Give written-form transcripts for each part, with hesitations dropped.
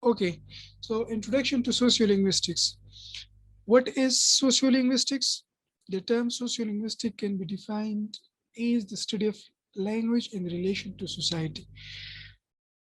Okay, so introduction to sociolinguistics. What is sociolinguistics? The term sociolinguistic can be defined as the study of language in relation to society.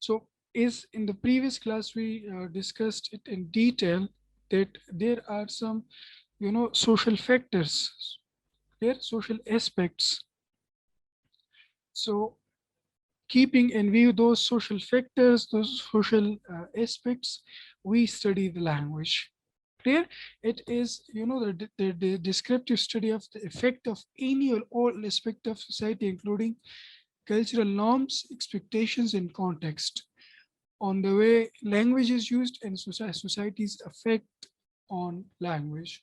So is in the previous class we discussed it in detail that there are some social factors, there social aspects. So keeping in view those social factors, those social aspects, we study the language. Clear? It is, the descriptive study of the effect of any or all aspect of society, including cultural norms, expectations, and context, on the way language is used and society's effect on language.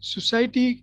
society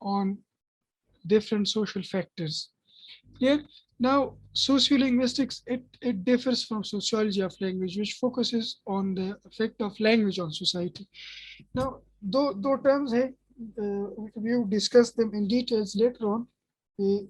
on different social factors. Clear? Now, sociolinguistics, it differs from sociology of language, which focuses on the effect of language on society. Now, though terms hai, we will discuss them in details later on.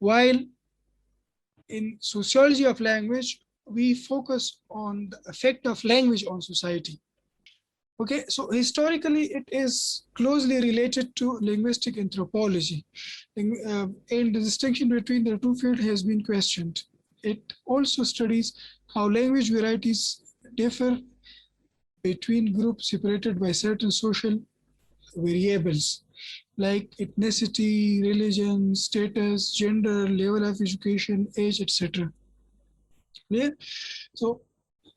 while in sociology of language we focus on the effect of language on society. Okay, so historically it is closely related to linguistic anthropology, and the distinction between the two fields has been questioned. It also studies how language varieties differ between groups separated by certain social variables like ethnicity, religion, status, gender, level of education, age, etc. Clear? So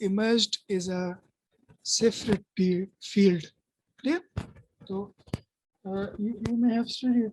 emerged as a separate field. Clear? So you may have studied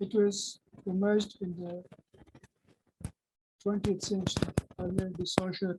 it was emerged in the 20th century, Armand de Saussure,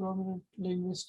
prominent linguist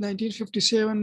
1957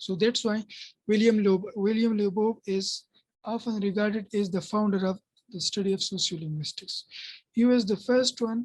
So that's why William Lebov is often regarded as the founder of the study of sociolinguistics. He was the first one,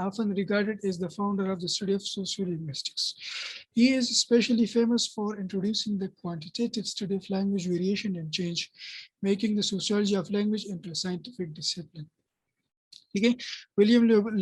often regarded as the founder of the study of sociolinguistics. He is especially famous for introducing the quantitative study of language variation and change, making the sociology of language into a scientific discipline. Okay, William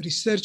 research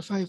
5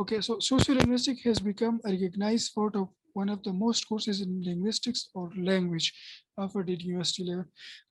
Okay, so sociolinguistics has become a recognized part of one of the most courses in linguistics or language offered at university level.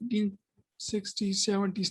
1960s 70s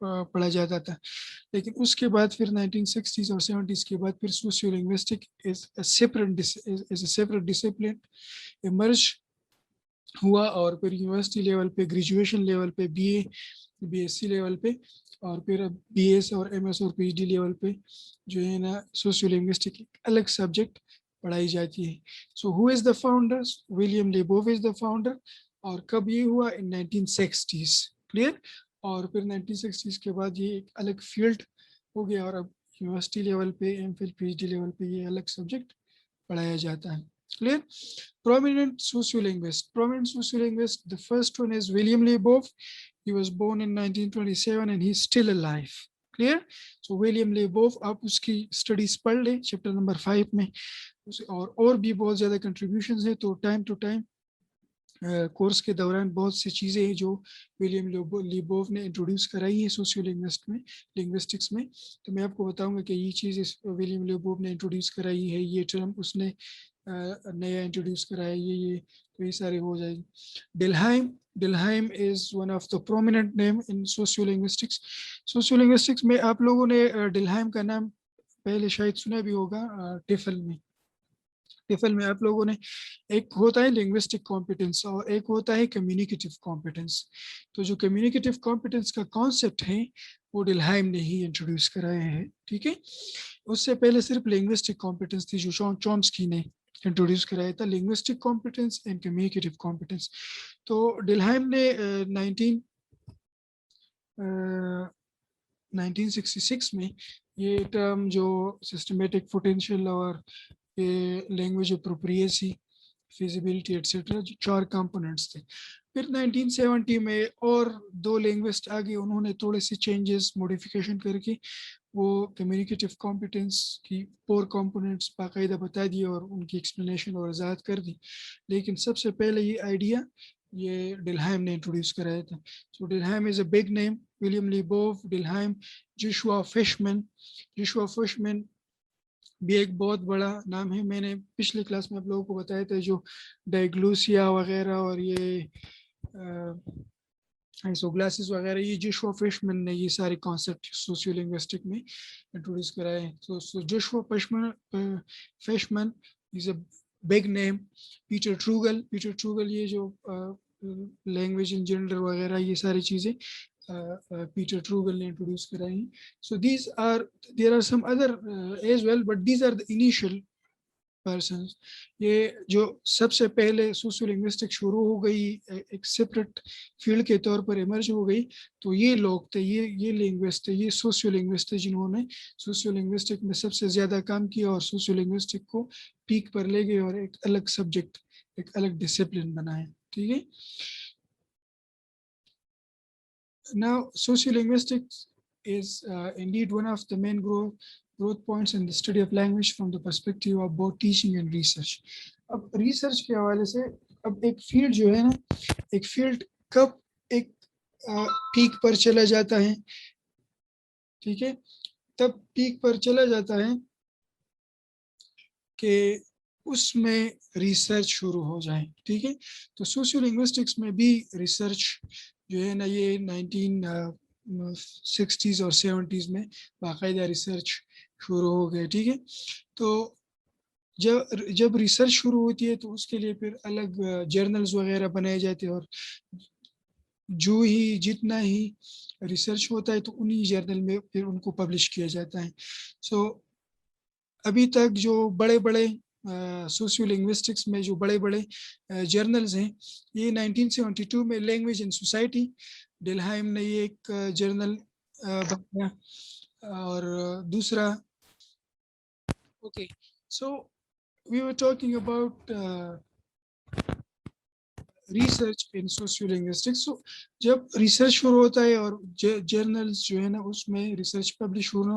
پڑھا جاتا تھا. لیکن اس کے بعد پھر 1960s اور 70s کے بعد پھر socio linguistic is a separate discipline emerge ہوا, اور پھر یونیورسٹی لیول پہ, گریجویشن لیول پہ, بی ایس سی لیول پہ, اور پھر اب بی ایس اور ایم ایس اور پی ایچ ڈی لیول پہ جو ہے نا سوشیو لنگوسٹک ایک الگ سبجیکٹ پڑھائی جاتی ہے. So who is the founder? William Labov is the founder. اور کب یہ ہوا؟ In 1960s. کلیئر. اور پھر 1960s کے بعد یہ ایک الگ فیلڈ ہو گیا, اور اب یونیورسٹی لیول پہ, M Phil, P H D level پہ یہ الگ سبجیکٹ پڑھایا جاتا ہے. Clear? Prominent sociolinguist. The first one is William Leibov. He was born in 1927 and he's still alive. Clear? So William Leibov, آپ اس کی studies پڑھ لیں chapter number 5 میں, اور بھی بہت زیادہ contributions ہیں. تو time to time کورس کے دوران بہت سی چیزیں ہیں جو ولیم لیبوف نے انٹروڈیوس کرائی ہیں سوشیو لنگوسٹکس میں. تو میں آپ کو بتاؤں گا کہ یہ چیز ولیم لیبوف نے انٹروڈیوس کرائی ہے, یہ ٹرم اس نے نیا انٹروڈیوس کرایا, یہ تو یہ سارے ہو جائے گی. Dell Hymes is one of the prominent name in sociolinguistics. Sociolinguistics میں آپ لوگوں نے ڈلہائم کا نام پہلے شاید سنا بھی ہوگا ٹیفل میں. ٹیفل میں آپ لوگوں نے, ایک ہوتا ہے لنگوسٹک کمپیٹنس اور ایک ہوتا ہے کمیونیکیٹیو کمپیٹنس. تو جو کمیونیکیٹیو کمپیٹنس کا کانسیپٹ ہے وہ ڈلہائم نے ہی انٹروڈیوس کرایا ہے. ٹھیک ہے, اس سے پہلے صرف لنگوسٹک کمپیٹنس تھی جو چومسکی نے انٹروڈیوس کرایا تھا, لنگوسٹک کمپیٹنس اینڈ کمیونیکیٹیو کمپیٹنس. تو ڈلہائم نے 1966 میں یہ ٹرم جو سسٹمیٹک پوٹینشیل اور لینگویج اپروپریسی, فیزیبلٹی ایٹسیٹرا, جو 4 کمپوننٹس تھے. پھر 1970 میں اور 2 لینگوسٹ آگے, انہوں نے تھوڑے سے چینجز موڈیفیکیشن کر کے وہ کمیونیکیٹیو کمپیٹنس کی 4 کمپوننٹس باقاعدہ بتا دی اور ان کی ایکسپلینیشن اور وضاحت کر دی. لیکن سب سے پہلے یہ آئیڈیا یہ ڈلہائم نے انٹروڈیوس کرایا تھا. So Dell Hymes is a big name. William Labov, Dell Hymes, Joshua Fishman بھی ایک بہت بڑا نام ہے. میں نے پچھلے کلاس میں آپ لوگوں کو بتایا تھا جو ڈائیگلوسیا وغیرہ اور یہ آئسوگلاسس وغیرہ, یہ جوشوا فشمن نے یہ سارے کانسیپٹ سوشیو لنگوسٹک میں انٹروڈیوس کرائے ہیں. تو Joshua Fishman is a big name. Peter Trudgill یہ جو لینگویج ان جنرل وغیرہ یہ ساری چیزیں پیٹر ٹروگل نے انٹروڈیوس کرائی ہیں. So there are some other as well, but these are the initial persons. یہ جو سب سے پہلے سوشیو لنگوسٹک شروع ہو گئی, ایک سیپریٹ فیلڈ کے طور پر ایمرج ہو گئی, تو یہ لوگ تھے, یہ لنگوسٹ تھے, یہ سوشیو لنگوسٹ تھے جنہوں نے سوشیو لنگوسٹک میں سب سے زیادہ کام کیا اور سوشیو لنگوسٹک کو پیک پر لے گئے اور ایک الگ سبجیکٹ, ایک الگ ڈسپلن بنایا. ٹھیک ہے. Now, sociolinguistics is indeed one of the main growth points in the study of language from the perspective of both teaching and research. اب ریسرچ کے حوالے سے اب ایک فیلڈ جو ہے نا, ایک فیلڈ کب ایک پیک پر چلا جاتا ہے, ٹھیک ہے, تب پیک پر چلا جاتا ہے کہ اس میں ریسرچ شروع ہو جائے. ٹھیک ہے. تو سوشیو لنگوسٹکس میں بھی ریسرچ جو ہے نا یہ 1960s اور 70s میں باقاعدہ ریسرچ شروع ہو گئے. ٹھیک ہے. تو جب ریسرچ شروع ہوتی ہے تو اس کے لیے پھر الگ جرنلز وغیرہ بنائے جاتے ہیں, اور جو ہی جتنا ہی ریسرچ ہوتا ہے تو انہی جرنل میں پھر ان کو پبلش کیا جاتا ہے. سو ابھی تک جو بڑے بڑے سوشیو لنگوسٹکس میں جو بڑے بڑے جرنلز ہیں, یہ 1972 میں لینگویج ان سوسائٹی, ڈلہائم نے یہ ایک جرنل بنایا, اور دوسرا okay. So we were talking about research in sociolinguistics. سو جب ریسرچ شروع ہوتا ہے اور جرنلز جو ہے نا اس میں ریسرچ پبلش ہونا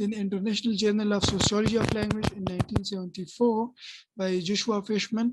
then International Journal of Sociology of Language in 1974 by Joshua Fishman.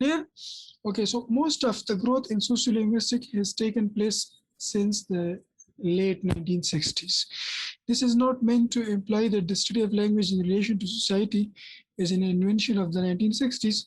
Clear? Okay, so most of the growth in sociolinguistics has taken place since the late 1960s. This is not meant to imply that the study of language in relation to society is an invention of the 1960s.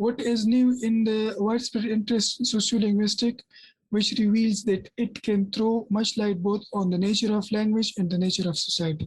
What is new in the widespread interest in sociolinguistics, which reveals that it can throw much light both on the nature of language and the nature of society.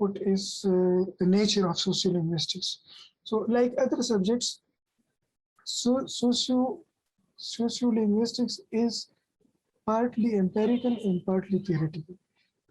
what is the nature of sociolinguistics. So like other subjects, sociolinguistics is partly empirical and partly theoretical.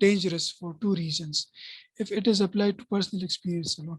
dangerous for two reasons if it is applied to personal experience alone.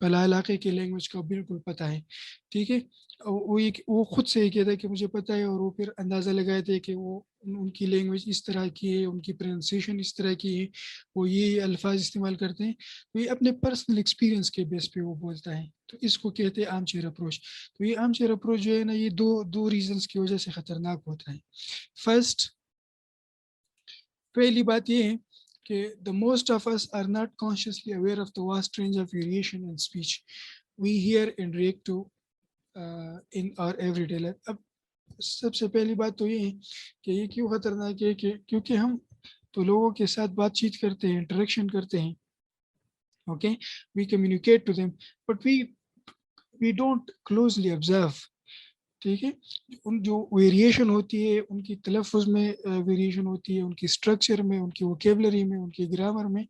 فلاں علاقے کی language کا بالکل پتہ ہے، ٹھیک ہے. وہ خود سے ہی کہتا ہے کہ مجھے پتہ ہے، اور وہ پھر اندازہ لگائے تھے کہ وہ ان کی لینگویج اس طرح کی ہے، ان کی پروننسیشن اس طرح کی ہے، وہ یہ الفاظ استعمال کرتے ہیں. تو یہ اپنے پرسنل ایکسپیرینس کے بیس پہ وہ بولتا ہے. تو اس کو کہتے ہیں آرم چیئر اپروچ. تو یہ آرم چیئر اپروچ جو ہے نا، یہ دو ریزنس کی وجہ سے خطرناک ہوتا ہے. فرسٹ، پہلی بات یہ ہے کہ the most of us are not consciously aware of the vast range of variation in speech we hear and react to in our everyday life. اب سب سے پہلی بات تو یہ ہے کہ یہ کیوں خطرناک ہے، کہ کیونکہ ہم تو لوگوں کے ساتھ بات چیت کرتے ہیں، انٹریکشن کرتے ہیں، okay, we communicate to them, but we don't closely observe. ٹھیک ہے، ان جو ویریشن ہوتی ہے، ان کی تلفظ میں ویریشن ہوتی ہے، ان کی اسٹرکچر میں، ان کی ووکیبلری میں، ان کی گرامر میں،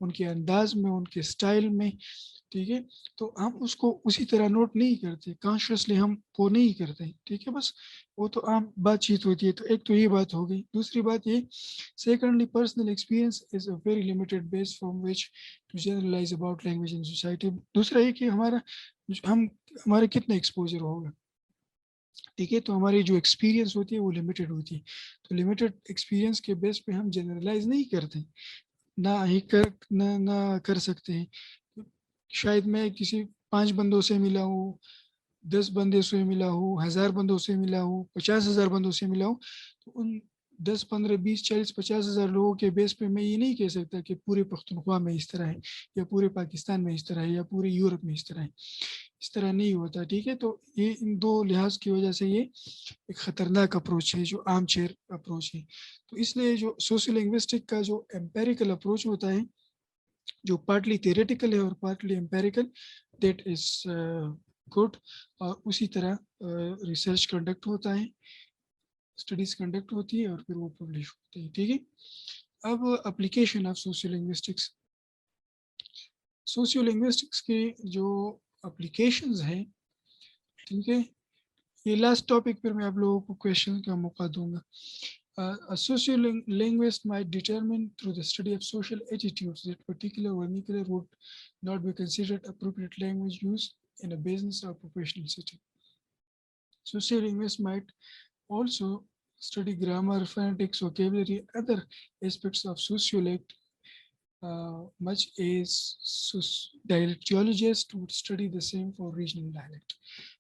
ان کے انداز میں، ان کے سٹائل میں، ٹھیک ہے. تو ہم اس کو اسی طرح نوٹ نہیں کرتے، کانشیسلی ہم وہ نہیں کرتے، ٹھیک ہے. بس وہ تو عام بات چیت ہوتی ہے. تو ایک تو یہ بات ہو گئی. دوسری بات یہ، secondly personal experience is a very limited base from which to generalise about language in society. دوسرا یہ کہ ہمارا کتنا ایکسپوجر ہوگا، ٹھیک ہے. تو ہماری جو ایکسپیرینس ہوتی ہے وہ لمیٹیڈ ہوتی ہے. تو لمیٹیڈ ایکسپیرینس کے بیس پہ ہم جنرلائز نہیں کرتے، نہ کر سکتے ہیں. شاید میں کسی 5 بندوں سے ملا ہوں، 10 بندے سے ملا ہوں، 1000 بندوں سے ملا ہوں، 50,000 بندوں سے ملا ہوں. تو ان 10 15 20 40 50,000 لوگوں کے بیس پہ میں یہ نہیں کہہ سکتا کہ پورے پختونخوا میں اس طرح ہے، یا پورے پاکستان میں اس طرح ہے، یا پورے یورپ میں اس طرح ہے. اس طرح نہیں ہوتا، ٹھیک ہے. تو یہ ان دو لحاظ کی وجہ سے یہ ایک خطرناک اپروچ ہے جو آرم چیئر اپروچ ہے. تو اس لیے جو سوشل لنگوسٹک کا جو امپیریکل اپروچ ہوتا ہے، جو پارٹلی تھیوریٹیکل ہے اور partly empirical, that is good. اور اسی طرح ریسرچ کنڈکٹ ہوتا ہے، اسٹڈیز کنڈکٹ ہوتی ہے، اور پھر وہ پبلش ہوتے ہیں، ٹھیک ہے. اب application of social linguistics. Socio linguistics کے جو اپلیکیشنز ہیں، ٹھیک ہے، یہ لاسٹ ٹاپک پر میں آپ لوگوں کو کویشچن کا موقع دوں گا. A social linguist might determine through the study of social attitudes that particular vernacular would not be considered appropriate language use in a business or professional setting. Social linguists might also study grammar, phonetics, vocabulary, other aspects of sociolect, much as dialectologists would study the same for regional dialect.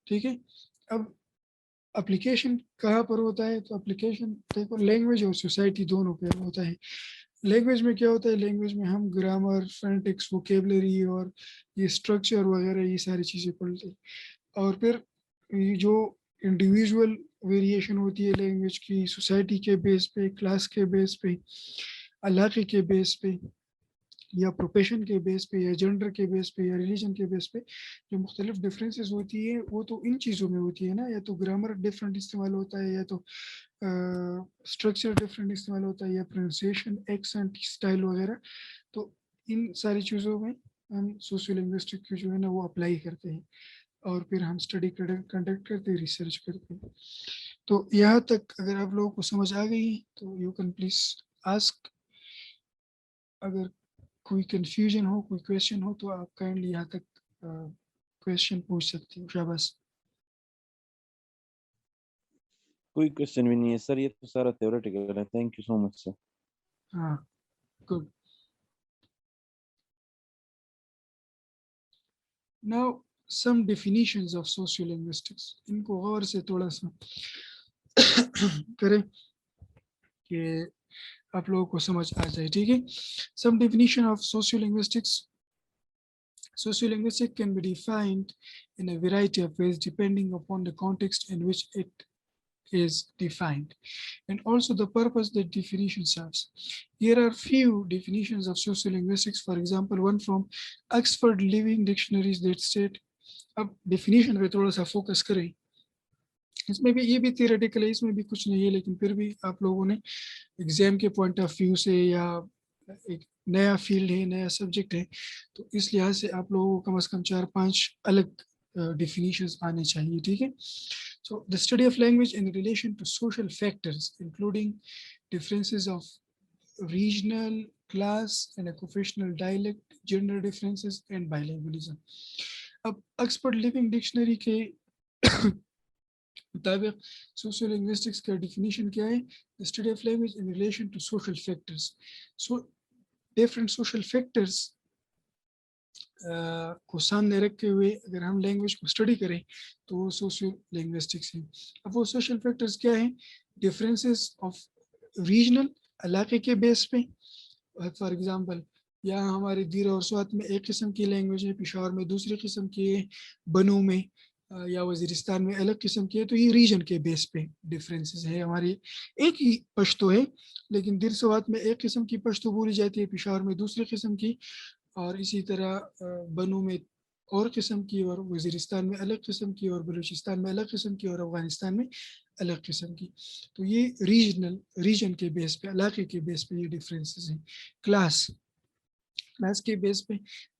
ٹھیک ہے. اب application کہاں پر ہوتا ہے؟ تو application دیکھو language اور society دونوں پہ ہوتا ہے. لینگویج میں کیا ہوتا ہے؟ لینگویج میں ہم گرامر، فونیٹکس، ووکیبلری اور یہ اسٹرکچر وغیرہ یہ ساری چیزیں پڑھتے ہیں. اور پھر یہ جو انڈیویژول ویریشن ہوتی ہے لینگویج کی، سوسائٹی کے بیس پہ، کلاس کے بیس پہ، علاقے کے بیس پہ، یا پروفیشن کے بیس پہ، یا جنڈر کے بیس پہ، یا ریلیجن کے بیس پہ جو مختلف ڈفرینسز ہوتی ہے، وہ تو ان چیزوں میں ہوتی ہے نا. یا تو گرامر ڈفرینٹ استعمال ہوتا ہے، یا تو اسٹرکچر ڈفرینٹ استعمال ہوتا ہے، یا پروننسیشن، ایکسنٹ، اسٹائل وغیرہ. تو ان ساری چیزوں میں ہم سوشیو لنگوسٹک کی جو ہے نا وہ اپلائی کرتے ہیں، اور پھر ہم اسٹڈی کنڈکٹ کرتے ہیں، ریسرچ کرتے ہیں. تو یہاں تک اگر آپ لوگوں کو سمجھ آ گئی تو یو کین پلیز آسک. اگر کوئی کنفیوژن ہو، کوئی کویشچن ہو، تو آپ کائنڈلی یہاں تک کویشچن پوچھ سکتے ہو. شاباش. کوئی کوشچن بھی نہیں ہے سر، یہ تو سارا تھیوریٹیکل ہے. تھینک یو سو مچ سر. ہاں good. Now some definitions of sociolinguistics. ان کو غور سے تھوڑا سا کریں کہ آپ لوگوں کو سمجھ آ جائے، ٹھیک ہے. Some definition of sociolinguistics. Sociolinguistics can be defined in a variety of ways depending upon the context in which it is defined and also the purpose that definition serves. Here are few definitions of sociolinguistics. For example, one from Oxford Living Dictionaries that state. اب definition پہ تھوڑا سا focus کریں. اس میں بھی یہ بھی theoretical ہے، اس میں بھی کچھ نہیں ہے، لیکن پھر بھی آپ لوگوں نے ایگزام کے پوائنٹ آف ویو سے، یا ایک نیا فیلڈ ہے، نیا سبجیکٹ ہے، تو اس لحاظ سے آپ لوگوں کو کم از کم 4-5 الگ ڈیفینیشنز آنے چاہیے، ٹھیک ہے. So the study of language in relation to social factors including differences of regional, class and occupational dialect, gender differences and bilingualism. اب آکسفورڈ لیونگ ڈکشنری کے مطابق سوشیو لنگوسٹکس کا ڈیفینیشن کیا ہے؟ The study of language in relation to social factors. So different social factors کو سامنے رکھتے ہوئے اگر ہم لینگویج کو اسٹڈی کریں تو وہ سوشیو لنگوسٹکس ہیں. اب وہ سوشل فیکٹرز کیا ہیں؟ ڈفرینسز آف ریجنل، علاقے کے بیس پہ. فار ایگزامپل یہاں ہمارے دیر اور سوات میں ایک قسم کی لینگویج ہے، پشاور میں دوسری قسم کی ہے، بنو میں یا وزیرستان میں الگ قسم کی ہے. تو یہ ریجن کے بیس پہ ڈفرینسز ہے. ہماری ایک ہی پشتو ہے لیکن دیر سوات میں ایک قسم کی پشتو بولی جاتی ہے، پشاور میں دوسری قسم کی، اور اسی طرح بنو میں اور قسم کی، اور وزیرستان میں الگ قسم کی، اور بلوچستان میں الگ قسم کی، اور افغانستان میں الگ قسم کی. تو یہ ریجن کے بیس پہ، علاقے کے بیس پہ یہ ڈفرینسز ہیں. کلاس کے بیس پہ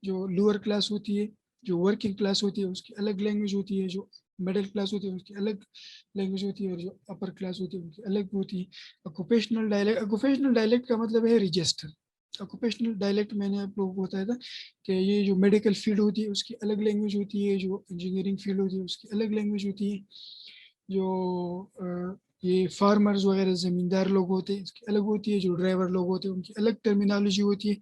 جو لوور کلاس ہوتی ہے، جو ورکنگ کلاس ہوتی ہے اس کی الگ لینگویج ہوتی ہے، جو مڈل کلاس ہوتی ہے اس کی الگ لینگویج ہوتی ہے، اور جو اپر کلاس ہوتی ہے ان کی الگ ہوتی ہے. آکوپیشنل ڈائلیکٹ کا مطلب ہے رجسٹر. آکوپیشنل ڈائلیکٹ میں نے آپ لوگوں کو بتایا تھا کہ یہ جو میڈیکل فیلڈ ہوتی ہے اس کی الگ لینگویج ہوتی ہے، جو انجینئرنگ فیلڈ ہوتی ہے اس کی الگ لینگویج ہوتی ہے، جو یہ فارمرز وغیرہ زمیندار لوگ ہوتے ہیں اس کی الگ ہوتی ہے، جو ڈرائیور لوگ ہوتے ہیں ان کی الگ ٹرمینالوجی ہوتی ہے،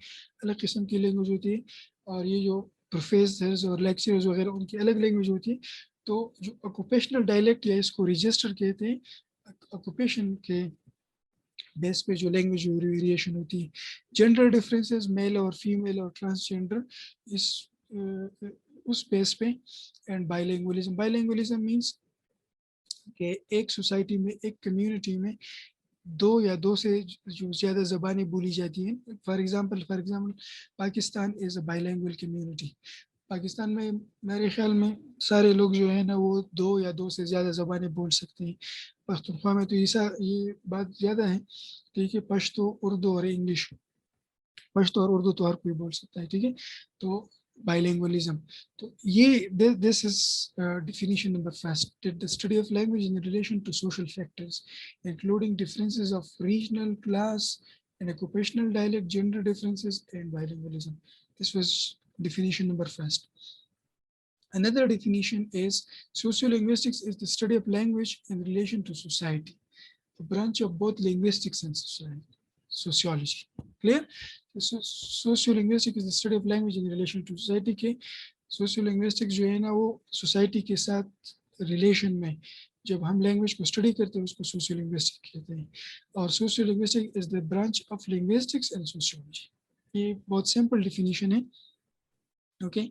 الگ قسم کی لینگویج ہوتی ہے، اور یہ جو پروفیسرز اور لیکچررز وغیرہ ان کی الگ لینگویج ہوتی ہے. تو جو آکوپیشنل ڈائلیکٹ یا اس کو رجسٹر کہتے ہیں، آکوپیشن کے بیس پہ جو لینگویج ویریشن ہوتی ہے. جینڈر ڈفرینسز میل اور فیمیل اور ٹرانسجینڈر اس بیس پہ. اینڈ بائلنگولیزم مینس کہ ایک سوسائٹی میں، ایک کمیونٹی میں دو یا دو سے جو زیادہ زبانیں بولی جاتی ہیں. For example Pakistan is a bilingual community. Pakistan میں میرے خیال میں سارے لوگ جو ہیں نا وہ دو یا دو سے زیادہ زبانیں بول سکتے ہیں. پختونخوا میں تو یہ بات زیادہ ہے، ٹھیک ہے، پشتو، اردو اور انگلش. پشتو اور اردو تو ہر کوئی بول سکتا ہے، ٹھیک ہے. تو bilingualism. تو یہ this is definition number first. The study of language in relation to social factors, including differences of regional, class, and occupational dialect, gender differences, and bilingualism. This was definition number first. Another definition is sociolinguistics is the study of language in relation to society, a branch of both linguistics and sociology. Clear? Sociolinguistics is the study of language in relation to society. کے sociolinguistics جو ہے نا وہ society کے ساتھ relation میں جب ہم لینگویج کو اسٹڈی کرتے ہیں اس کو sociolinguistics کہتے ہیں. اور sociolinguistics is the branch of linguistics and sociology. یہ بہت سمپل ڈیفینیشن ہے. Okay.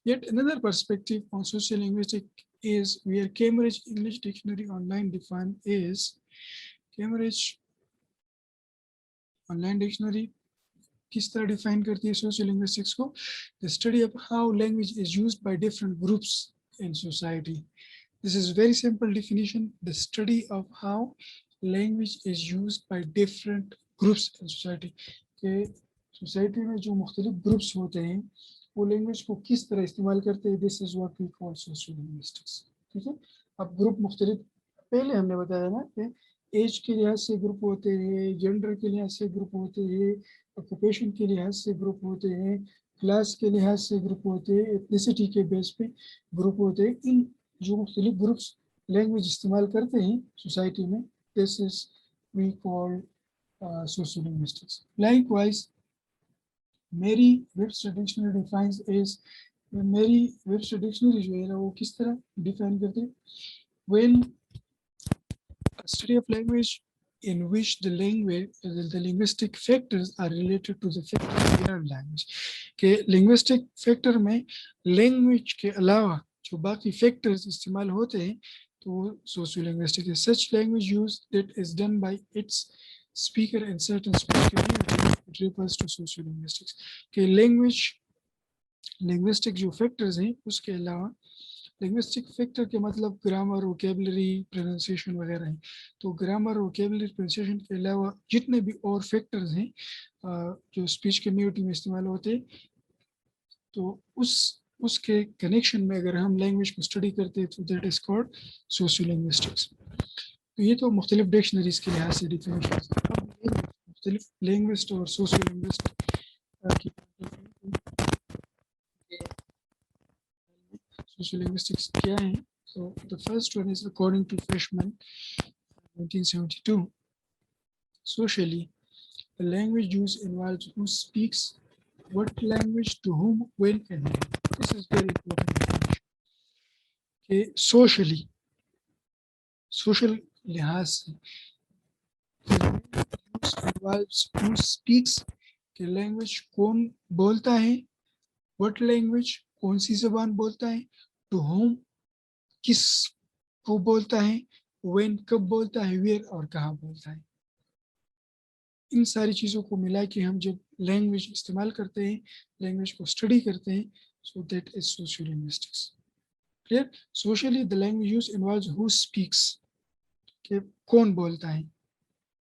Yet another perspective on sociolinguistics is where Cambridge English Dictionary Online define is Cambridge Online Dictionary کس طرح ڈیفائن کرتی ہے سوشل لنگوسٹکس کو؟ the study of how language is used by different groups in society. This is very simple definition. The study of how language is used by different groups in society. کہ society میں جو مختلف groups ہوتے ہیں وہ language کو کس طرح استعمال کرتے ہیں. This is what we call social linguistics. ٹھیک ہے. اب گروپ مختلف پہلے ہم نے بتایا نا کہ ایج کے لحاظ سے گروپ ہوتے ہیں، جینڈر کے لحاظ سے گروپ ہوتے ہیں، آکوپیشن کے لحاظ سے گروپ ہوتے ہیں، کلاس کے لحاظ سے گروپ ہوتے ہیں، ایتھنیسٹی کے بیس پہ گروپ ہوتے ہیں. ان جو مختلف گروپس لینگویج استعمال کرتے ہیں سوسائٹی میں this is we call sociolinguistics. Likewise, Merriam-Webster Dictionary defines as Merriam-Webster Dictionary جو ہے نا وہ کس طرح ڈیفائن کرتے ہیں؟ Well, a study of language in which the linguistic factors are related to the factors in our language. کہ linguistic factor میں language کے علاوہ جو باقی factors استعمال ہوتے ہیں تو sociolinguistic is such language use that is done by its speaker in certain speech communities. It refers to sociolinguistics. کہ linguistic جو factors ہیں اس کے علاوہ لنگوسٹک فیکٹر کے مطلب گرامر، ووکیبلری، پروننسیشن وغیرہ ہیں. تو گرامر، ووکیبلری، پروننسیشن کے علاوہ جتنے بھی اور فیکٹرز ہیں جو اسپیچ کمیونٹی میں استعمال ہوتے ہیں تو اس کے کنیکشن میں اگر ہم لینگویج کو اسٹڈی کرتے ہیں تو دیٹ از کالڈ سوشیولنگوسٹکس. تو یہ تو مختلف ڈکشنریز کے لحاظ سے ڈیفینیشن. مختلف لینگوسٹ اور سوشیولنگوسٹ social linguistics کیا ہیں. So the first one is according to Freshman 1972. Socially, the language use involves who speaks what language to whom, when, and where. This is very important. Okay, socially, social لحاظ سے involves who speaks کہ language کون بولتا ہے, what language کون سی زبان بولتا ہے, to whom کس کو بولتا ہے, when کب بولتا ہے, where اور کہاں بولتا ہے. ان ساری چیزوں کو ملا کے ہم جب لینگویج استعمال کرتے ہیں, لینگویج کو اسٹڈی کرتے ہیں, so that is social linguistics. Clear? Socially the language use involves who speaks کہ کون بولتا ہے.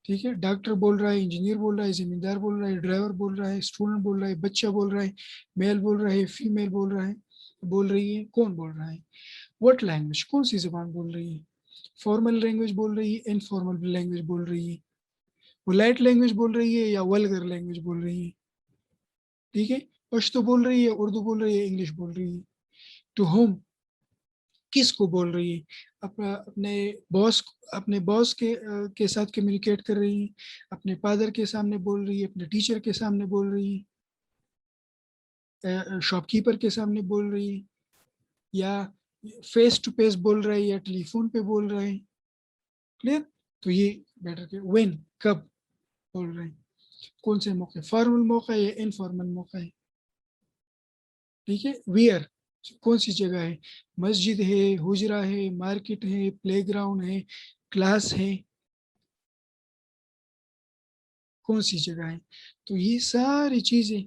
ٹھیک ہے, ڈاکٹر بول رہا ہے, انجینئر بول رہا ہے, زمیندار بول رہا ہے, ڈرائیور بول رہا ہے, اسٹوڈنٹ بول رہا ہے, بچہ بول رہا ہے, میل بول رہا ہے, فیمیل بول رہا ہے, بول رہی ہے, کون بول رہا ہے. وٹ لینگویج کون سی زبان بول رہی ہے, فارمل لینگویج بول رہی ہے, انفارمل لینگویج بول رہی ہے, پولائٹ لینگویج بول رہی ہے یا ولگر لینگویج بول رہی ہے. ٹھیک ہے, پشتو بول رہی ہے, اردو بول رہی ہے, انگلش بول رہی ہے. ٹو ہوم کس کو بول رہی ہے, اپنے باس کے ساتھ کمیونیکیٹ کر رہی ہے, اپنے فادر کے سامنے بول رہی ہے, اپنے ٹیچر کے سامنے بول رہی ہے, شاپ کیپر کے سامنے بول رہی ہے, یا فیس ٹو فیس بول رہا ہے یا ٹیلی فون پہ بول رہے ہیں. کلیئر؟ تو یہ بیٹر کہ وین کب بول رہے ہیں, کون سے موقع, فارمل موقع یا انفارمل موقع ہے. ٹھیک ہے, ویئر کون سی جگہ ہے, مسجد ہے, حجرہ ہے, مارکیٹ ہے, پلے گراؤنڈ ہے, کلاس ہے, کون سی جگہ ہے. تو یہ ساری چیزیں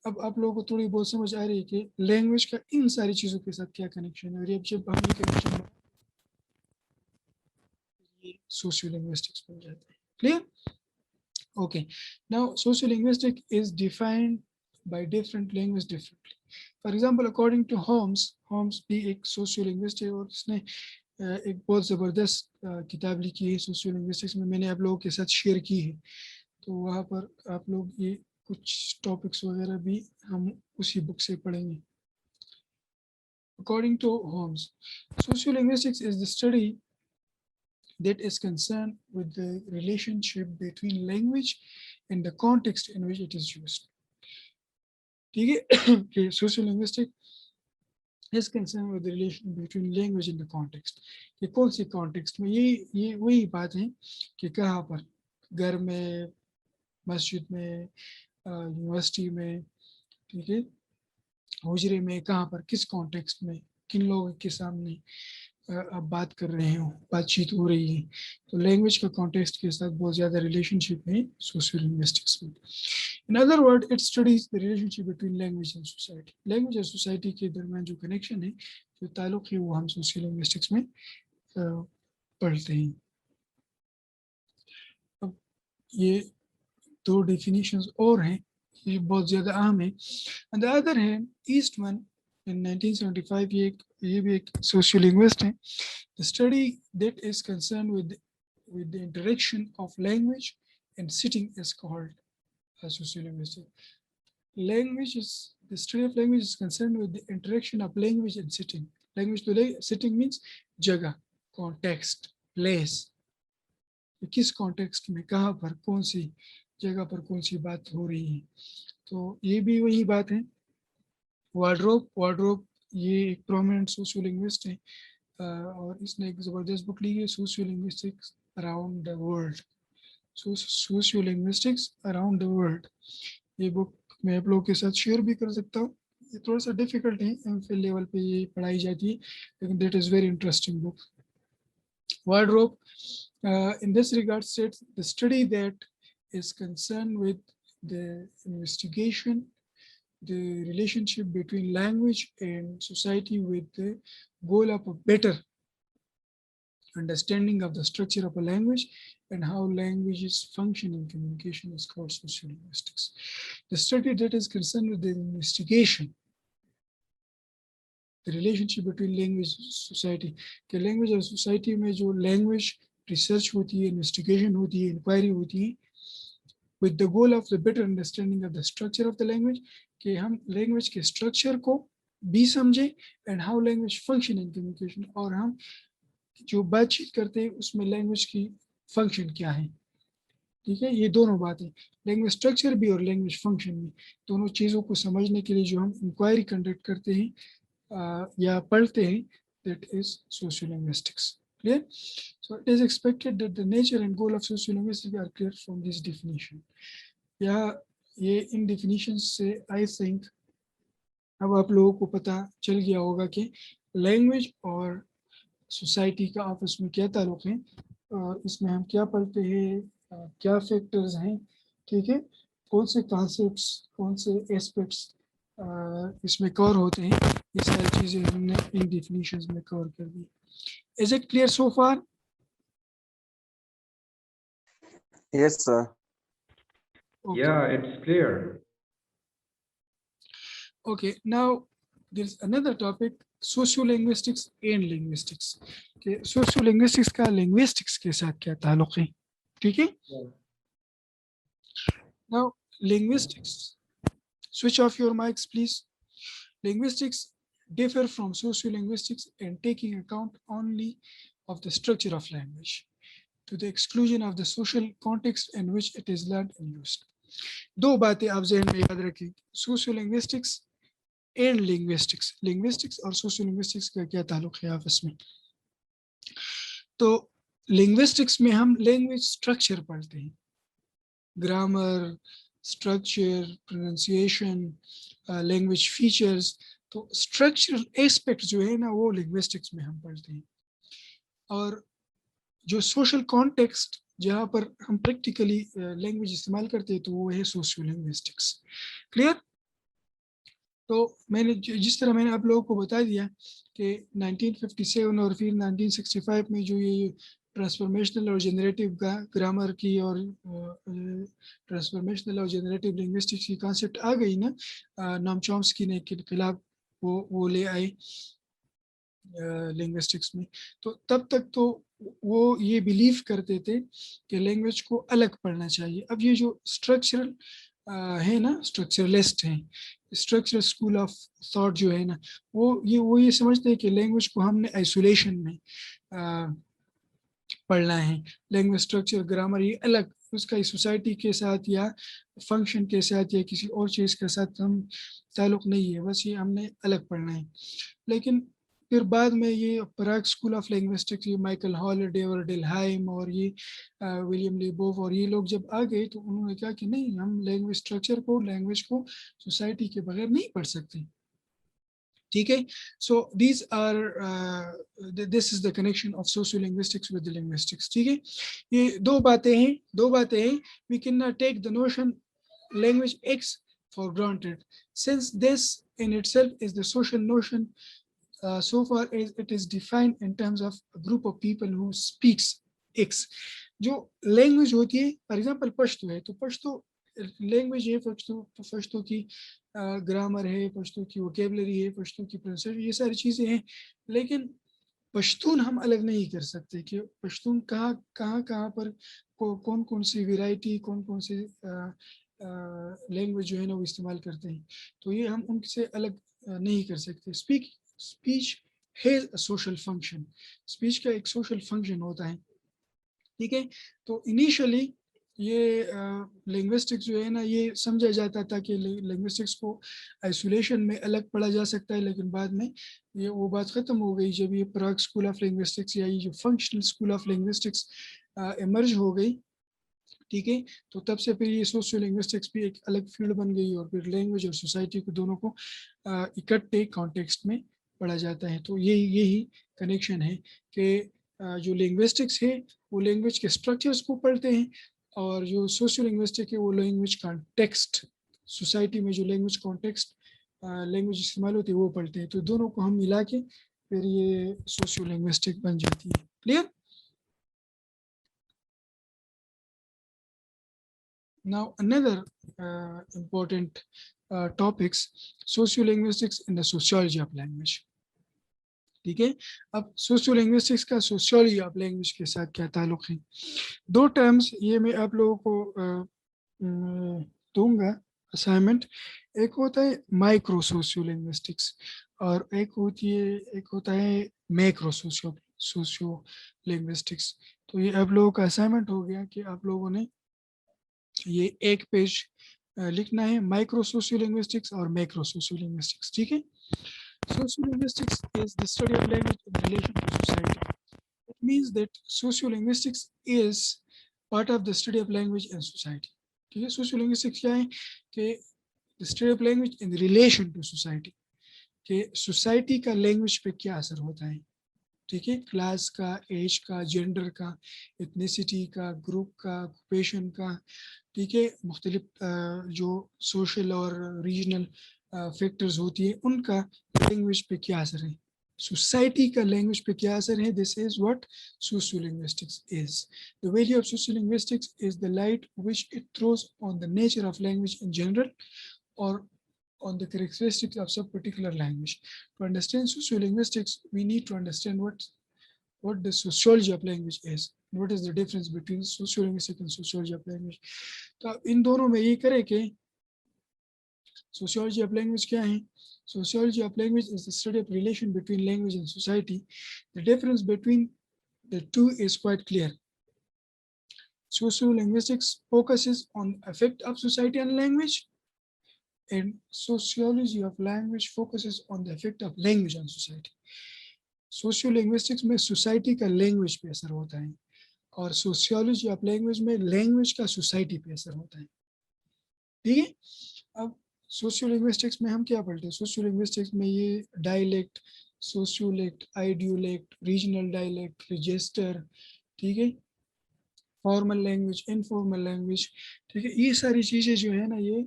اب آپ لوگوں کو تھوڑی بہت سمجھ آ رہی ہے کہ لینگویج کا ان ساری چیزوں کے ساتھ کیا کنیکشن ہے. اور یہ جب ہم یہ کنیکشن سوشیو لنگوسٹکس بن جاتے ہیں. Clear? Okay, now socio linguistic is defined by different language differently. For example according to Holmes بھی ایک سوشیو لنگوسٹ ہے, اور اس نے ایک بہت زبردست کتاب لکھی ہے سوشیو لنگوسٹکس میں, میں نے آپ لوگوں کے ساتھ شیئر کی ہے. تو وہاں پر آپ لوگ یہ کچھ ٹاپکس وغیرہ بھی ہم اسی بک سے پڑھیں گے. According to Holmes, sociolinguistics is the study that is concerned with the relationship between language and the context in which it is used. ٹھیک ہے کہ sociolinguistics is concerned with the relation between language and the context. کہ کون سی context میں, یہ وہی بات ہے کہ کہاں پر, گھر میں, مسجد میں, یونیورسٹی میں, ٹھیک ہے, حجرے میں, کہاں پر, کس کانٹیکسٹ میں, کن لوگوں کے سامنے آپ بات کر رہے ہوں, بات چیت ہو رہی ہے. تو لینگویج کا کانٹیکسٹ کے ساتھ بہت زیادہ ریلیشن شپ ہے سوشیو لنگوسٹکس میں. In other words, it studies the relationship between language and society. Language اور سوسائٹی کے درمیان جو کنیکشن ہے, جو تعلق ہے, وہ ہم سوشیو لنگوسٹکس میں پڑھتے ہیں. اب یہ دو ڈیفینیشنز اور ہیں, یہ بہت زیادہ اہم ہے. On the other hand, Eastman in 1975 یہ بھی ایک سوشیو لنگوسٹ ہیں. The study that is concerned with the interaction of language and sitting is called a sociolinguistic. The study of language is concerned with the interaction of language and sitting. Language to sitting means جگہ, context, place. کس context میں, کہاں پر, کون سی جگہ پر کون سی بات ہو رہی ہے. تو یہ بھی وہی بات ہے. وارڈروب یہ ایک پرومیننٹ سوشیو لنگوسٹ ہے, اور اس نے ایک زبردست بک لی ہے, socio linguistics around the world. Socio linguistics around the world, یہ بک میں آپ لوگوں کے ساتھ شیئر بھی کر سکتا ہوں. یہ تھوڑا سا ڈیفیکلٹ ہے, ایم فل لیول پہ یہ پڑھائی جاتی ہے, لیکن that is very interesting book. Wardrobe in this regard states the study that is concerned with the investigation, the relationship between language and society with the goal of a better understanding of the structure of a language and how languages function in communication is called sociolinguistics. The study that is concerned with the investigation, the relationship between language and society, کہ language اور society میں جو language research ہوتی ہے, investigation ہوتی ہے, inquiry ہوتی ہے, with the goal of the better understanding of the structure of the language, کہ ہم لینگویج کے اسٹرکچر کو بھی سمجھیں and how language function in communication, اور ہم جو بات چیت کرتے ہیں اس میں لینگویج کی فنکشن کیا ہے. ٹھیک ہے, یہ دونوں باتیں, لینگویج اسٹرکچر بھی اور لینگویج فنکشن بھی, دونوں چیزوں کو سمجھنے کے لیے جو ہم انکوائری کنڈکٹ کرتے ہیں یا پڑھتے ہیں, that is socio linguistics. Clear? So it is expected that the nature and goal of sociolinguistics are clear from this definition. یہ ان definitions سے I think اب آپ لوگوں کو پتہ چل گیا ہوگا کہ لینگویج اور سوسائٹی کا آپس میں کیا تعلق ہے, اس میں ہم کیا پڑھتے ہیں, کیا فیکٹرز ہیں, ٹھیک ہے, کون سے کانسیپٹس, کون سے ایسپیکٹس اس میں کور ہوتے ہیں, یہ ساری چیزیں ہم نے ان ڈیفینیشنز میں کور کر دی. Is it clear so far? Yes, sir. Okay. Yeah, it's clear. Okay, now there's another topic, sociolinguistics and linguistics. Okay, sociolinguistics کا linguistics کے ساتھ کیا تعلق ہے, ٹھیک ہے. Now linguistics, switch off your mics please. Linguistics differ from sociolinguistics in taking account only of the structure of language to the exclusion of the social context in which it is learned and used. دو باتیں آپ ذہن میں یاد رکھیں, sociolinguistics and linguistics. linguistics اور sociolinguistics کا کیا تعلق ہے آپس میں. تو linguistics میں ہم language structure پڑھتے ہیں, grammar, structure, pronunciation, language features. تو structural aspects جو ہے نا وہ linguistics میں ہم پڑھتے ہیں, اور جو social context جہاں پر ہم پریکٹیکلی لینگویج استعمال کرتے ہیں تو وہ ہے سوشیو لنگوسٹکس. کلیئر؟ تو میں نے جس طرح میں نے آپ لوگوں کو بتا دیا کہ 1957 اور پھر 1965 میں جو یہ ٹرانسفارمیشنل اور جنریٹیو گرامر کی اور ٹرانسفارمیشنل اور جنریٹیو لنگوسٹکس کی کانسیپٹ آ گئی نا, نام چومسکی نے کے خلاف وہ لے آئے لنگوسٹکس میں, تو تب تک تو وہ یہ بلیو کرتے تھے کہ لینگویج کو الگ پڑھنا چاہیے. اب یہ جو اسٹرکچرل ہے نا, اسٹرکچرلسٹ ہیں, اسٹرکچرل اسکول آف تھاٹ جو ہے نا, وہ یہ سمجھتے ہیں کہ لینگویج کو ہم نے آئسولیشن میں پڑھنا ہے. لینگویج اسٹرکچر گرامر یہ الگ, اس کا سوسائٹی کے ساتھ یا فنکشن کے ساتھ یا کسی اور چیز کے ساتھ ہم تعلق نہیں ہے, بس یہ ہم نے الگ پڑھنا ہے. لیکن پھر بعد میں یہ پراگ اسکول آف لنگوسٹکس, یہ مائیکل ہالیڈے اور ڈیلہائم اور یہ ولیم لیبوف اور یہ لوگ جب آ گئے تو انہوں نے کہا کہ نہیں, ہم لینگویج اسٹرکچر کو, لینگویج کو سوسائٹی کے بغیر نہیں پڑھ سکتے. ٹھیک ہے, so these are this is the connection of socio linguistics with linguistics. ٹھیک ہے, یہ دو باتیں ہیں. We can not take the notion language X for granted since this in itself is the social notion so far as it is defined in terms of a group of people who speaks X. جو language ہوتی ہے, for example Pashto ہے, تو Pashto language ہے, پشتو کی grammar ہے, پشتو کی vocabulary ہے, پشتو کی پروننسیشن, یہ ساری چیزیں ہیں. لیکن پشتون ہم الگ نہیں کر سکتے کہ پشتون کہاں پر کون سی ویرائٹی, کون سی لینگویج جو ہے نا وہ استعمال کرتے ہیں, تو یہ ہم ان سے الگ نہیں کر سکتے. Speech has a social function. Speech کا ایک social function ہوتا ہے. ٹھیک ہے, تو انیشلی یہ لنگوسٹکس جو ہے نا یہ سمجھا جاتا تھا کہ لنگوسٹکس کو آئسولیشن میں الگ پڑھا جا سکتا ہے, لیکن بعد میں یہ وہ بات ختم ہو گئی جب یہ پراگ اسکول آف لنگوسٹکس یا یہ جو functional school of linguistics emerge ہو گئی. ٹھیک ہے, تو تب سے پھر یہ سوشیو لنگوسٹکس بھی ایک الگ فیلڈ بن گئی, اور پھر لینگویج اور سوسائٹی کو دونوں کو اکٹھے کانٹیکسٹ میں پڑھا جاتا ہے. تو یہی کنیکشن ہے کہ جو لنگوسٹکس ہے وہ لینگویج کے اسٹرکچرس کو پڑھتے ہیں, اور جو سوشیو لنگوسٹک ہے وہ لینگویج کانٹیکسٹ, سوسائٹی میں جو لینگویج کانٹیکسٹ لینگویج استعمال ہوتی ہے وہ پڑھتے ہیں. تو دونوں کو ہم ملا کے پھر یہ سوشیو لنگوسٹک بن جاتی ہے. Clear? Now another important topics, sociolinguistics and the sociology of language. ٹھیک ہے, اب سوشیو لنگوسٹکس کا سوشیولوجی آف لینگویج کے ساتھ کیا تعلق ہے. دو ٹرمز یہ میں آپ لوگوں کو دوں گا اسائنمنٹ. ایک ہوتا ہے مائکرو سوشیو لنگوسٹکس اور ایک ہوتا ہے میکرو سوشیو لنگوسٹکس. تو یہ آپ لوگوں کا اسائنمنٹ ہو گیا کہ آپ لوگوں نے یہ ایک پیج لکھنا ہے مائکرو سوشیو لنگوسٹکس اور میکرو سوشیو لنگوسٹکس. ٹھیک ہے. Sociolinguistics is the study of language in relation to society. It means that sociolinguistics is part of the study of language and society. ٹھیک ہے. Sociolinguistics کیا ہے کہ the study of language in relation to society. کہ society کا language پہ کیا اثر ہوتا ہے. ٹھیک ہے. کلاس کا, ایج کا, جینڈر کا, ایتھنیسٹی کا, گروپ کا, آکوپیشن کا. ٹھیک ہے. مختلف جو سوشل اور ریجنل فیکٹرز ہوتی ہیں ان کا لینگویج پہ کیا اثر ہے. سوسائٹی کا لینگویج پہ کیا اثر ہے. This is what sociolinguistics is. The value of sociolinguistics is the light which it throws on the nature of language in general or on the characteristics of some particular language. To understand sociolinguistics, we need to understand what the sociology of language is. What is the difference between sociolinguistics and sociology of language? تو ان دونوں میں یہ کرے کہ sociology of language کیا ہے. Sociology of language is the study of relation between language and society. The difference between the two is quite clear. Sociolinguistics focuses on the effect of society on language, and sociology of language focuses on the effect of language on society. Sociolinguistics میں society کا language پہ اثر ہوتا ہے اور sociology of language میں language کا society پہ اثر ہوتا ہے. ٹھیک ہے. اب sociolinguistics میں ہم کیا پڑھتے ہیں. sociolinguistics میں یہ dialect, sociolect, idiolect, regional dialect, register, ٹھیک ہے, فارمل لینگویج, انفارمل لینگویج, ٹھیک ہے, یہ ساری چیزیں جو ہے نا یہ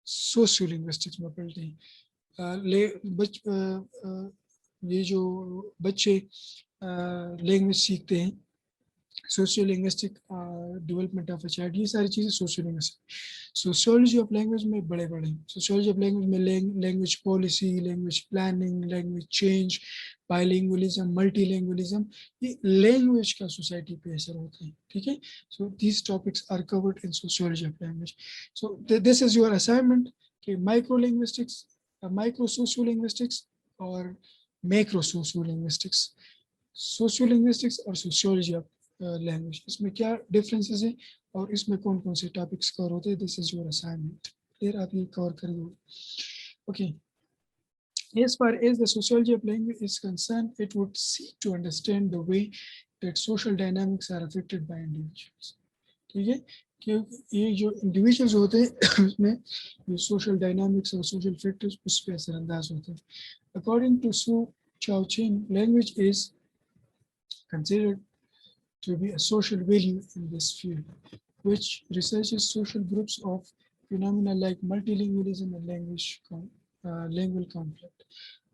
سوشیو لنگوسٹکس میں پڑھتے ہیں. یہ جو بچے لینگویج سیکھتے ہیں, sociolinguistic development of a child, یہ ساری چیزیں sociolinguistic. Sociology of language میں بڑے ہیں. سوشیولوجی آف لینگویج میں language policy, language planning, language change, bilingualism multilingualism, یہ لینگویج کا سوسائٹی پہ اثر ہوتا ہے. ٹھیک ہے. So these topics are covered in sociology of language. So this is your assignment کہ microlinguistics, micro sociolinguistics اور macro sociolinguistics. Sociolinguistics اور سوشیولوجی آف لینگویج, اس میں کیا ڈفرینسز ہیں اور اس میں کون کون سے ٹاپکس کور ہوتے ہیں. دس از یور اسائنمنٹ. پھر آپ یہ کور کر دو. Okay. As far as the sociology of language is concerned, it would seek to understand the way that social dynamics are affected by individuals. ٹھیک ہے. کہ یہ جو انڈیویجولز ہوتے ہیں اس میں یہ سوشل ڈائنامکس اور سوشل فیکٹرز اس پہ اثر انداز ہوتے ہیں. According to Su Chao-Chin, language is considered to be a social value in this field, which researches social groups of phenomena like multilingualism and lingual conflict.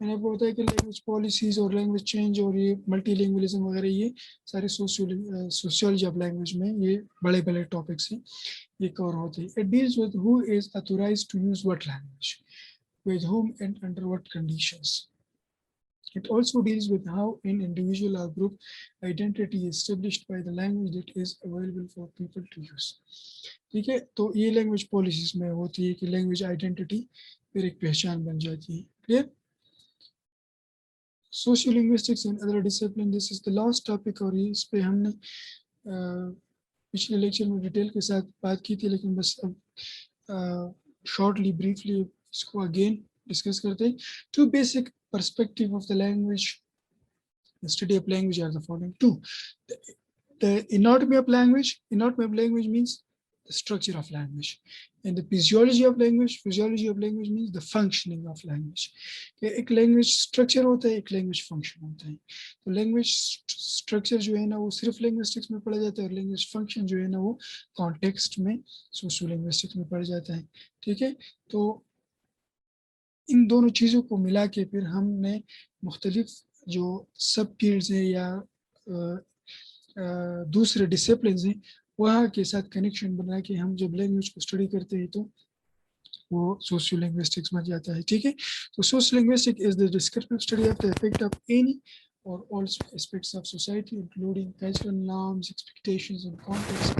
میں نے آپ کو بتایا کہ لینگویج پالیسیز اور لینگویج چینج اور یہ ملٹی لینگولیزم وغیرہ یہ سارے سوشیولوجی آف لینگویج میں یہ بڑے ٹاپکس ہیں, یہ کور ہوتے ہیں. It deals with who is authorized to use what language, with whom and under what conditions. It also deals with how an individual or group identity is established by the language that is available for people to use. ٹھیک ہے. تو یہ language policies میں ہوتی ہے کہ language identity پھر ایک پہچان بن جاتی ہے. Clear. Socio linguistics and other discipline, this is the last topic. اور اس پہ ہم نے پچھلے لیکچر میں ڈیٹیل کے ساتھ بات کی تھی, لیکن بس اب شارٹلی بریفلی اس کو اگین ڈسکس کرتے ہیں. Two basic perspective of the language, the study of language are the following. Two, the anatomy of language. Anatomy of language means the structure of language, and the physiology of language. Physiology of language means the functioning of language. ایک language structure ہوتا ہے, ایک language function ہوتا ہے. تو language structure جو ہے نا وہ صرف linguistics میں پڑھا جاتا ہے, اور language function جو ہے نا وہ context میں socio linguistics میں پڑھا جاتا ہے. ٹھیک ہے. تو ان دونوں چیزوں کو ملا کے پھر ہم نے مختلف جو سب فیلڈز ہیں یا دوسرے ڈسپلنز ہیں وہاں کے ساتھ کنیکشن بنا کے ہم جب لینگویج کو اسٹڈی کرتے ہیں تو وہ سوشیو لنگوسٹکس بن جاتا ہے. ٹھیک ہے. تو socio linguistic is the descriptive study of the effect of any or all aspects of society including cultural norms, expectations and context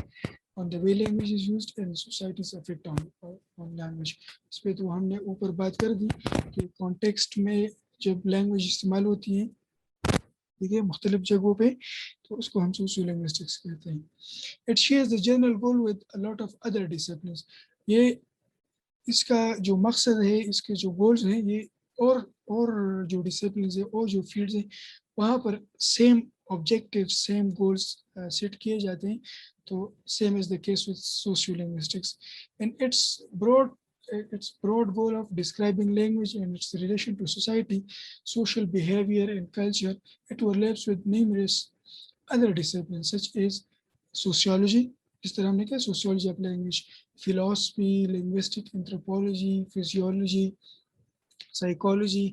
on the way language is used and society's effect on on language. اس پہ تو ہم نے اوپر بات کر دی کہ context میں جب لینگویج استعمال ہوتی ہے ٹھیک ہے مختلف جگہوں پہ تو اس کو ہم سوشیو لنگوسٹکس کہتے ہیں. It shares the general goal with a lot of other disciplines. یہ اس کا جو مقصد ہے اس کے جو گولز ہیں یہ اور جو ڈسپلنز ہیں اور جو فیلڈز ہیں وہاں پر same objective same goals set کیے جاتے ہیں. تو same is the case with sociolinguistics and its broad goal of describing language and its relation to society, social behavior and culture. It overlaps with numerous other disciplines such as sociology, جس طرح ہم نے کہا sociology of language, philosophy, linguistic anthropology, physiology, psychology,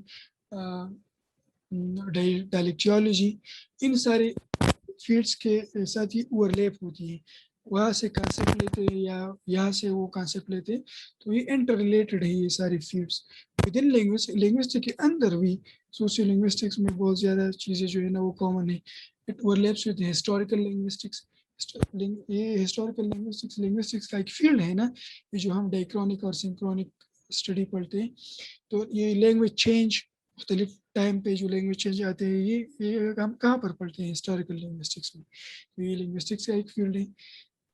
dialectology. ان سارے fields کے ساتھ ہی overlap ہوتی ہیں. وہاں سے کانسیپٹ لیتے ہیں یا یہاں سے وہ کانسیپٹ لیتے ہیں تو یہ انٹر ریلیٹڈ ہے یہ ساری فیلڈس. ود ان لنگوسٹک کے اندر بھی سوشیو لنگوسٹکس میں بہت زیادہ چیزیں جو ہے نا وہ کامن ہے. It overlaps with historical linguistics. یہ ہسٹوریکل لنگوسٹکس کا ایک فیلڈ ہے نا یہ جو ہم ڈائیکرونک اور سنکرونک اسٹڈی پڑھتے ہیں. تو یہ لینگویج چینج مختلف ٹائم پہ جو لینگویج چینج آتے ہیں یہ ہم کہاں پر پڑھتے ہیں ہسٹوریکل لنگوسٹکس میں. تو یہ لنگوسٹکس کا ایک فیلڈ ہے.